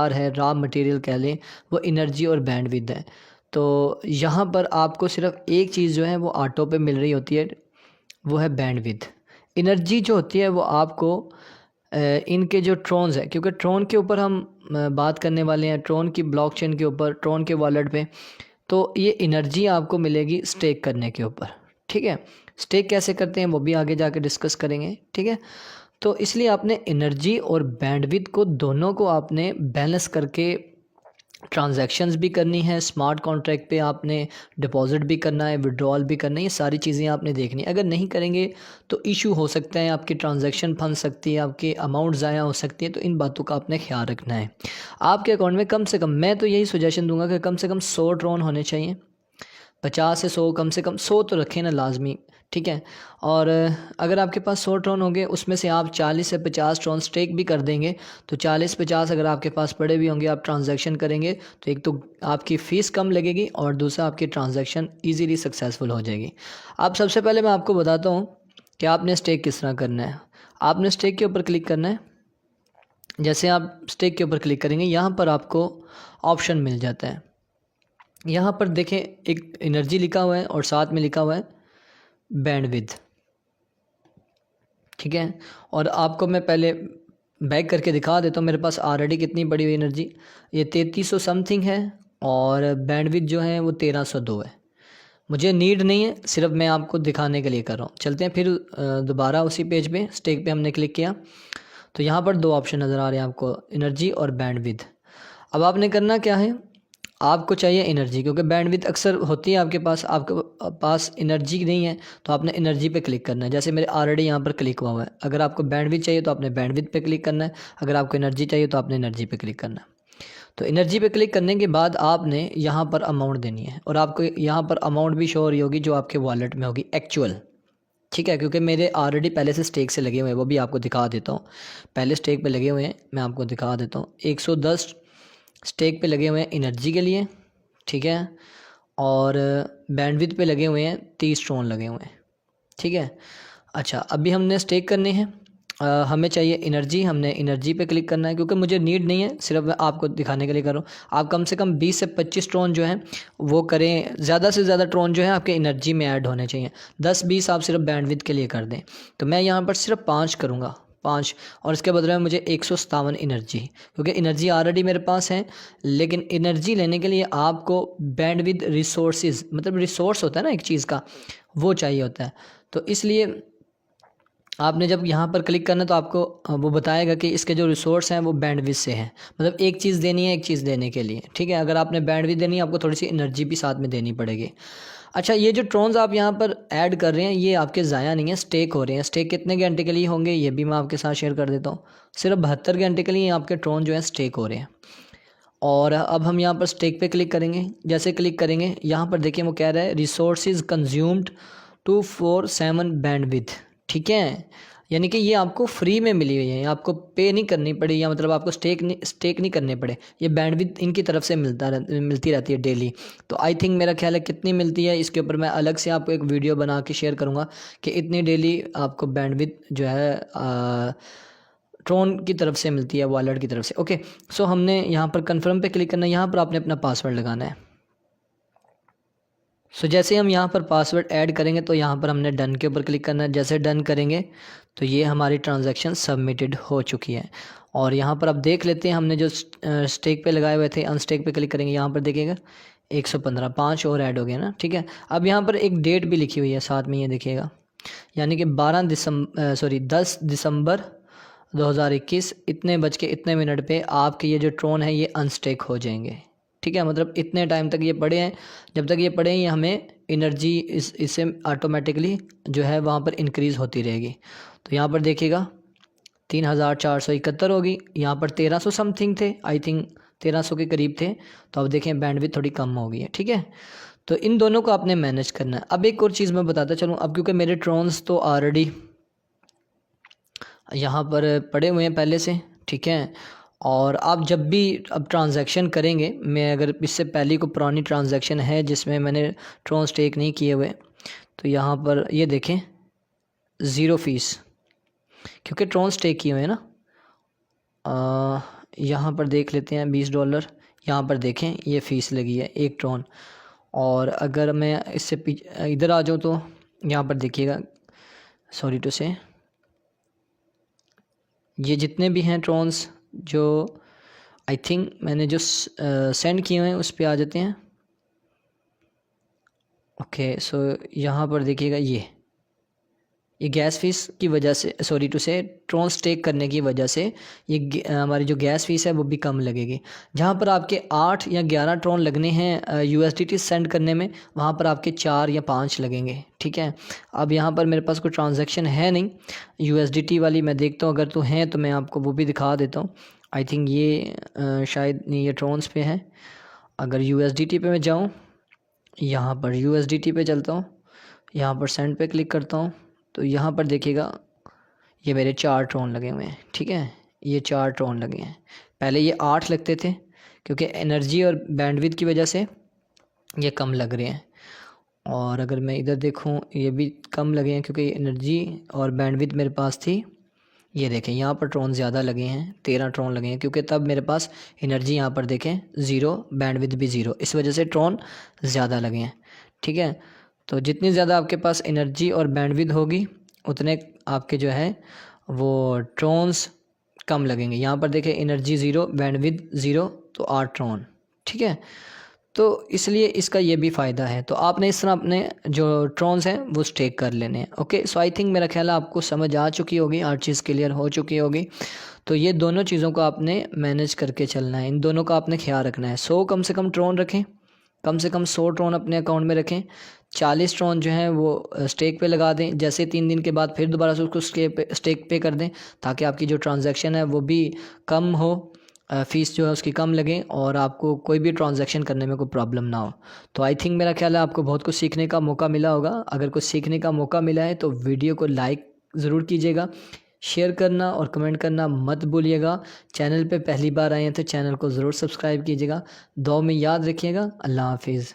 है, raw material कह लें, वो एनर्जी और बैंडविड्थ है। तो यहाँ पर आपको सिर्फ एक चीज़ जो है वो ऑटो पे मिल रही होती है, वो है बैंडविड्थ। एनर्जी जो होती है वो आपको इनके जो ट्रोन्स है, क्योंकि ट्रोन के ऊपर हम बात करने वाले हैं, ट्रोन की ब्लॉकचेन के ऊपर, ट्रोन के वॉलेट पे, तो ये एनर्जी आपको मिलेगी स्टेक करने के ऊपर। ठीक है, स्टेक कैसे करते हैं वो भी आगे जाके डिस्कस करेंगे। ठीक है, तो इसलिए आपने एनर्जी और बैंडविड्थ को दोनों को आपने बैलेंस करके ट्रांजैक्शंस भी करनी है, स्मार्ट कॉन्ट्रैक्ट पे आपने डिपॉजिट भी करना है, विड्रॉल भी करना है, ये सारी चीज़ें आपने देखनी है। अगर नहीं करेंगे तो इशू हो सकता है, आपकी ट्रांजैक्शन फंस सकती है, आपके अमाउंट ज़ाया हो सकती है। तो इन बातों का आपने ख्याल रखना है। आपके अकाउंट में कम से कम, मैं तो यही सजेशन दूंगा कि कम से कम 100 ट्रोन होने चाहिए। 50 से 100, कम से कम 100 तो रखें ना लाजमी। ठीक है, और अगर आपके पास 100 ट्रोन होंगे, उसमें से आप 40 से 50 ट्रोन स्टेक भी कर देंगे, तो 40-50 अगर आपके पास पड़े भी होंगे, आप ट्रांजैक्शन करेंगे तो एक तो आपकी फ़ीस कम लगेगी और दूसरा आपकी ट्रांजैक्शन ईजीली सक्सेसफुल हो जाएगी। अब सबसे पहले मैं आपको बताता हूँ कि आपने स्टेक किस तरह करना है। आपने स्टेक के ऊपर क्लिक करना है। जैसे आप स्टेक के ऊपर क्लिक करेंगे, यहाँ पर आपको ऑप्शन मिल जाता है। यहाँ पर देखें, एक एनर्जी लिखा हुआ है और साथ में लिखा हुआ है बैंडविड्थ। ठीक है, और आपको मैं पहले बैक करके दिखा देता हूँ। मेरे पास ऑलरेडी कितनी बड़ी हुई एनर्जी, ये 3300 समथिंग है, और बैंडविड्थ जो है वो 1302 है। मुझे नीड नहीं है, सिर्फ मैं आपको दिखाने के लिए कर रहा हूँ। चलते हैं फिर दोबारा उसी पेज पे, स्टेक पे हमने क्लिक किया तो यहाँ पर दो ऑप्शन नज़र आ रहे हैं आपको, एनर्जी और बैंडविड्थ। अब आपने करना क्या है, आपको चाहिए एनर्जी, क्योंकि बैंडविड्थ अक्सर होती है आपके पास एनर्जी नहीं है, तो आपने एनर्जी पे क्लिक करना है। जैसे मेरे ऑलरेडी यहाँ पर क्लिक हुआ है। अगर आपको बैंडविड्थ चाहिए तो आपने बैंडविड्थ पे क्लिक करना है, अगर आपको एनर्जी चाहिए तो आपने एनर्जी पे क्लिक करना है। तो एनर्जी पे क्लिक करने के बाद आपने यहाँ पर अमाउंट देनी है, और आपको यहाँ पर अमाउंट भी शो हो रही होगी जो आपके वॉलेट में होगी एक्चुअल। ठीक है, क्योंकि मेरे ऑलरेडी पहले से स्टेक से लगे हुए हैं, वो भी आपको दिखा देता हूँ। पहले स्टेक पे लगे हुए हैं, मैं आपको दिखा देता हूँ। 110 स्टेक पे लगे हुए हैं एनर्जी के लिए। ठीक है, और बैंडविड्थ पे लगे हुए हैं 30 ट्रोन लगे हुए हैं। ठीक है, अच्छा अभी हमने स्टेक करने हैं, हमें चाहिए एनर्जी, हमने एनर्जी पे क्लिक करना है, क्योंकि मुझे नीड नहीं है, सिर्फ मैं आपको दिखाने के लिए कर रहा हूँ। आप कम से कम 20 से 25 ट्रोन जो हैं वो करें, ज़्यादा से ज़्यादा ट्रोन जो है आपके एनर्जी में ऐड होने चाहिए। 10-20 आप सिर्फ बैंडविड्थ के लिए कर दें। तो मैं यहाँ पर सिर्फ 5 करूँगा, 5, और इसके बदले में मुझे 157 एनर्जी, क्योंकि एनर्जी ऑलरेडी मेरे पास है। लेकिन एनर्जी लेने के लिए आपको बैंडविड्थ रिसोर्सेज, मतलब रिसोर्स होता है ना एक चीज़ का, वो चाहिए होता है। तो इसलिए आपने जब यहाँ पर क्लिक करना तो आपको वो बताएगा कि इसके जो रिसोर्स हैं वो बैंडविड्थ से हैं, मतलब एक चीज़ देनी है एक चीज़ देने के लिए। ठीक है, अगर आपने बैंडविड्थ देनी है, आपको थोड़ी सी एनर्जी भी साथ में देनी पड़ेगी। अच्छा, ये जो ट्रोन्स आप यहाँ पर ऐड कर रहे हैं ये आपके ज़ाया नहीं है, स्टेक हो रहे हैं। स्टेक कितने घंटे के लिए होंगे ये भी मैं आपके साथ शेयर कर देता हूँ। सिर्फ 72 घंटे के लिए आपके ट्रोन जो है स्टेक हो रहे हैं। और अब हम यहाँ पर स्टेक पे क्लिक करेंगे। जैसे क्लिक करेंगे, यहाँ पर देखिए वो कह रहा है रिसोर्सेज कंज्यूम्ड 247 बैंडविड्थ। ठीक है, यानी कि ये आपको फ्री में मिली हुई है, आपको पे नहीं करनी पड़ी, या मतलब आपको स्टेक नहीं करने पड़े। ये बैंडविड्थ इनकी तरफ से मिलती रहती है डेली। तो आई थिंक मेरा ख्याल है कितनी मिलती है, इसके ऊपर मैं अलग से आपको एक वीडियो बना के शेयर करूँगा कि इतनी डेली आपको बैंडविड्थ जो है ट्रोन की तरफ से मिलती है, वॉलेट की तरफ से। ओके, सो हमने यहाँ पर कंफर्म पे क्लिक करना है, यहाँ पर आपने अपना पासवर्ड लगाना है। सो जैसे हम यहाँ पर पासवर्ड ऐड करेंगे तो यहाँ पर हमने डन के ऊपर क्लिक करना है। जैसे डन करेंगे तो ये हमारी ट्रांजैक्शन सबमिटेड हो चुकी है। और यहाँ पर अब देख लेते हैं हमने जो स्टेक पे लगाए हुए थे, अनस्टेक पे क्लिक करेंगे, यहाँ पर देखिएगा 115, 5 और ऐड हो गया ना। ठीक है, अब यहाँ पर एक डेट भी लिखी हुई है साथ में, ये देखिएगा, यानी कि 10 दिसंबर 2021 इतने बज के इतने मिनट पे आपके ये जो ट्रोन है ये अनस्टेक हो जाएंगे। ठीक है, मतलब इतने टाइम तक ये पड़े हैं, जब तक ये पड़े हैं ये हमें एनर्जी इससे ऑटोमेटिकली जो है वहाँ पर इंक्रीज़ होती रहेगी। तो यहाँ पर देखिएगा 3471 होगी, यहाँ पर 1300 समथिंग थे, आई थिंक 1300 के करीब थे। तो अब देखें बैंडविड्थ थोड़ी कम हो गई है। ठीक है, तो इन दोनों को आपने मैनेज करना है। अब एक और चीज़ मैं बताता चलूँ, अब क्योंकि मेरे ट्रोन्स तो ऑलरेडी यहाँ पर पड़े हुए हैं पहले से। ठीक है, और आप जब भी अब ट्रांजैक्शन करेंगे, मैं अगर इससे पहले को पुरानी ट्रांजैक्शन है जिसमें मैंने ट्रोन स्टेक नहीं किए हुए, तो यहाँ पर ये देखें 0 फीस, क्योंकि ट्रोन स्टेक किए हुए हैं ना। यहाँ पर देख लेते हैं $20। यहाँ पर देखें ये फ़ीस लगी है 1 ट्रॉन। और अगर मैं इससे इधर आ जाऊँ तो यहाँ पर देखिएगा, सॉरी टू से, ये जितने भी हैं ट्रॉन्स जो आई थिंक मैंने जो सेंड किए हैं उस पर आ जाते हैं। ओके सो यहाँ पर देखिएगा ये गैस फीस की वजह से, सॉरी टू से, ट्रॉन स्टेक करने की वजह से ये हमारी जो गैस फीस है वो भी कम लगेगी। जहाँ पर आपके 8 या 11 ट्रॉन लगने हैं USDT सेंड करने में, वहाँ पर आपके 4 या 5 लगेंगे। ठीक है, अब यहाँ पर मेरे पास कोई ट्रांजैक्शन है नहीं USDT वाली, मैं देखता हूँ, अगर तो है तो मैं आपको वो भी दिखा देता हूँ। आई थिंक ये शायद नहीं, ये ट्रॉन्स पे है। अगर USDT पे मैं जाऊँ, यहाँ पर USDT पे चलता हूँ, यहाँ पर सेंड पे क्लिक करता हूँ, तो यहाँ पर देखिएगा ये मेरे 4 ट्रॉन लगे हुए हैं। ठीक है, ये 4 ट्रॉन लगे हैं। पहले ये 8 लगते थे, क्योंकि एनर्जी और बैंडविड्थ की वजह से ये कम लग रहे हैं। और अगर मैं इधर देखूँ, ये भी कम लगे हैं क्योंकि एनर्जी और बैंडविड्थ मेरे पास थी। ये देखें यहाँ पर ट्रॉन ज़्यादा लगे हैं, 13 ट्रॉन लगे हैं, क्योंकि तब मेरे पास एनर्जी यहाँ पर देखें 0, बैंडविड्थ भी 0, इस वजह से ट्रॉन ज़्यादा लगे हैं। ठीक है, तो जितनी ज़्यादा आपके पास एनर्जी और बैंडविड्थ होगी उतने आपके जो है वो ट्रॉन्स कम लगेंगे। यहाँ पर देखें एनर्जी 0, बैंडविड्थ 0, तो 8 ट्रॉन। ठीक है, तो इसलिए इसका ये भी फ़ायदा है। तो आपने इस तरह अपने जो ट्रॉन्स हैं वो स्टेक कर लेने हैं। ओके, सो आई थिंक मेरा ख्याल है आपको समझ आ चुकी होगी, हर चीज़ क्लियर हो चुकी होगी। तो ये दोनों चीज़ों को आपने मैनेज करके चलना है, इन दोनों का आपने ख्याल रखना है। 100 कम से कम ट्रॉन रखें, कम से कम 100 ट्रॉन अपने अकाउंट में रखें। 40 ट्रॉन जो हैं वो स्टेक पे लगा दें, जैसे 3 दिन के बाद फिर दोबारा से उसको स्टेक पे कर दें, ताकि आपकी जो ट्रांजैक्शन है वो भी कम हो, फ़ीस जो है उसकी कम लगे और आपको कोई भी ट्रांजैक्शन करने में कोई प्रॉब्लम ना हो। तो आई थिंक मेरा ख्याल है आपको बहुत कुछ सीखने का मौका मिला होगा। अगर कुछ सीखने का मौका मिला है तो वीडियो को लाइक ज़रूर कीजिएगा, शेयर करना और कमेंट करना मत भूलिएगा। चैनल पे पहली बार आए हैं तो चैनल को ज़रूर सब्सक्राइब कीजिएगा। दुआ में याद रखिएगा। अल्लाह हाफिज़।